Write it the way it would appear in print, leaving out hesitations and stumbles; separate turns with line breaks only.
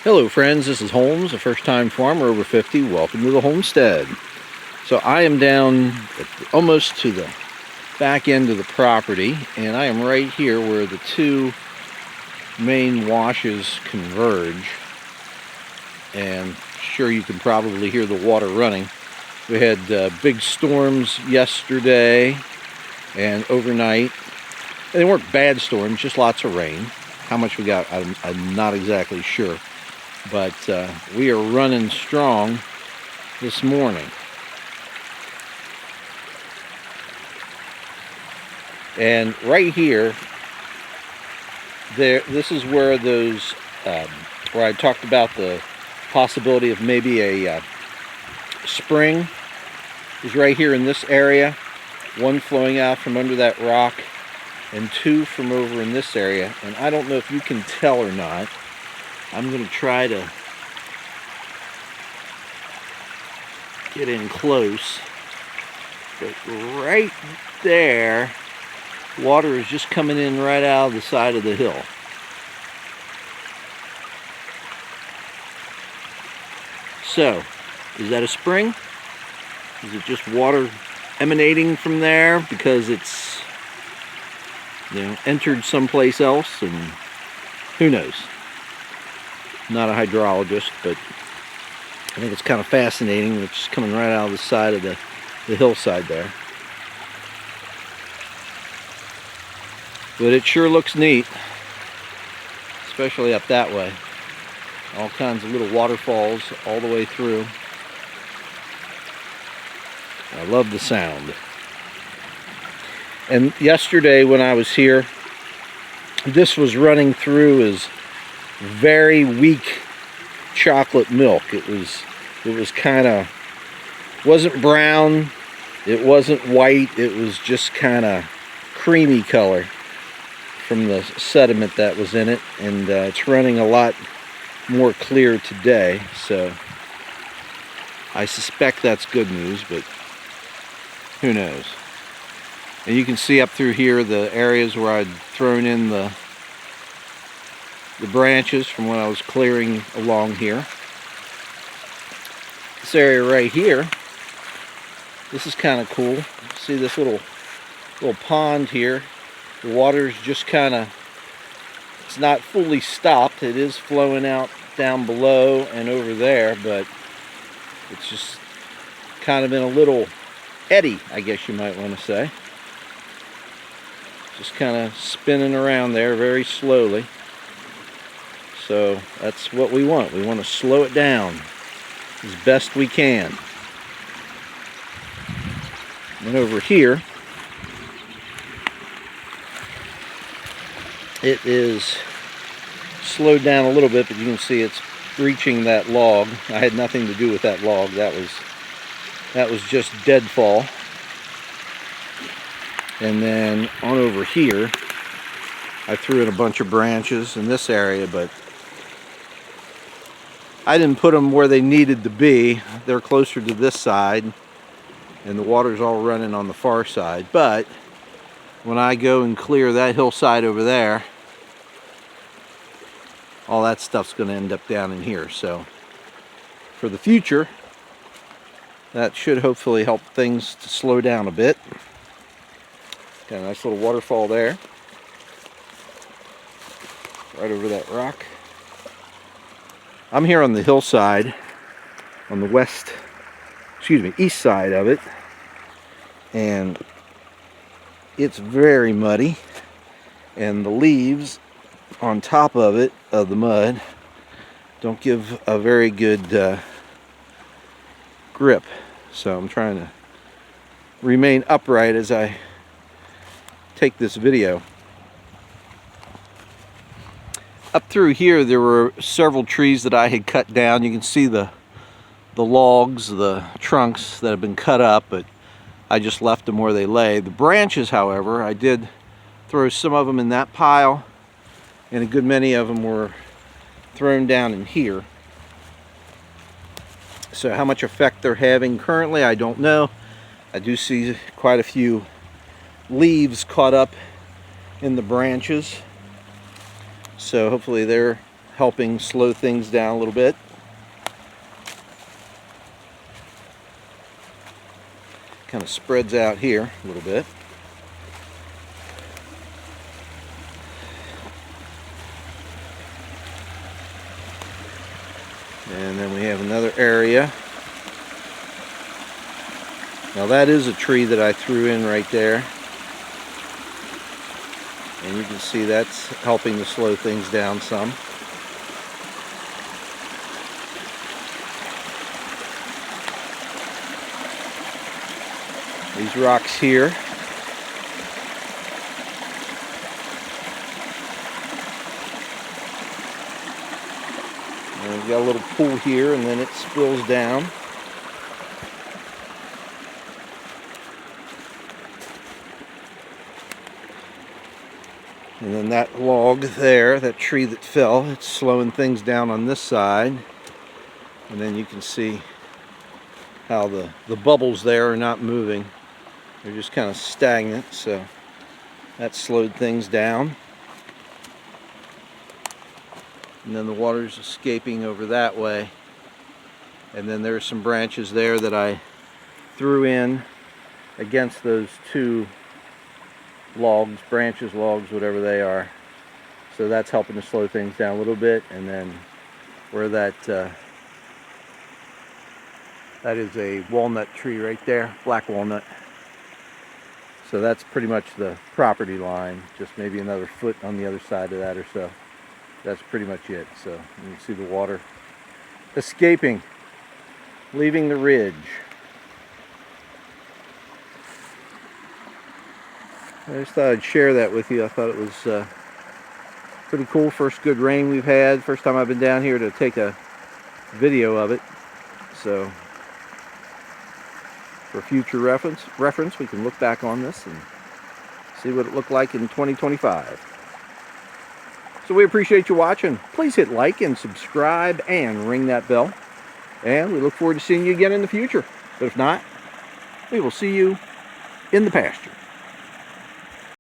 Hello friends, this is Holmes, a first-time farmer over 50. Welcome to the homestead. So I am down almost to the back end of the property, and I am right here where the two main washes converge. And sure, you can probably hear the water running. We had big storms yesterday and overnight. And they weren't bad storms, just lots of rain. How much we got, I'm not exactly sure. But we are running strong this morning. And right here, this is where those, where I talked about the possibility of maybe a spring is right here in this area. One flowing out from under that rock and two from over in this area. And I don't know if you can tell or not. I'm going to try to get in close, but right there, water is just coming in right out of the side of the hill. So, is that a spring? Is it just water emanating from there because it's, entered someplace else, and who knows? Not a hydrologist, but I think it's kind of fascinating. It's just coming right out of the side of the hillside there. But it sure looks neat, especially up that way. All kinds of little waterfalls all the way through. I love the sound. And yesterday when I was here, this was running through as very weak chocolate milk. It was kind of, wasn't brown, it wasn't white, it was just kind of creamy color from the sediment that was in it. And it's running a lot more clear today, so I suspect that's good news, but who knows. And you can see up through here the areas where I'd thrown in the branches from when I was clearing along here. This area right here, this is kind of cool. See this little pond here? The water's just kind of, it's not fully stopped. It is flowing out down below and over there, but it's just kind of in a little eddy, I guess you might want to say. Just kind of spinning around there very slowly. So that's what we want. We want to slow it down as best we can. And over here, it is slowed down a little bit, but you can see it's reaching that log. I had nothing to do with that log. That was just deadfall. And then on over here, I threw in a bunch of branches in this area, but I didn't put them where they needed to be. They're closer to this side, and the water's all running on the far side. But when I go and clear that hillside over there, all that stuff's going to end up down in here. So for the future, that should hopefully help things to slow down a bit. Got a nice little waterfall there, right over that rock. I'm here on the hillside, on the east side of it, and it's very muddy, and the leaves on top of it, of the mud, don't give a very good grip. So I'm trying to remain upright as I take this video. Up through here, there were several trees that I had cut down. You can see the logs, the trunks that have been cut up, but I just left them where they lay. The branches, however, I did throw some of them in that pile, and a good many of them were thrown down in here. So how much effect they're having currently, I don't know. I do see quite a few leaves caught up in the branches. So hopefully they're helping slow things down a little bit. Kind of spreads out here a little bit. And then we have another area. Now that is a tree that I threw in right there. And you can see that's helping to slow things down some. These rocks here. And we've got a little pool here, and then it spills down. And then that log there, that tree that fell, it's slowing things down on this side. And then you can see how the bubbles there are not moving. They're just kind of stagnant, so that slowed things down. And then the water's escaping over that way. And then there's some branches there that I threw in against those two logs, branches, logs, whatever they are. So that's helping to slow things down a little bit. And then where that is a walnut tree right there, black walnut. So that's pretty much the property line, just maybe another foot on the other side of that or so. That's pretty much it. So you can see the water escaping, leaving the ridge. I just thought I'd share that with you. I thought it was pretty cool. First good rain we've had. First time I've been down here to take a video of it. So for future reference, we can look back on this and see what it looked like in 2025. So we appreciate you watching. Please hit like and subscribe and ring that bell. And we look forward to seeing you again in the future. But if not, we will see you in the pasture.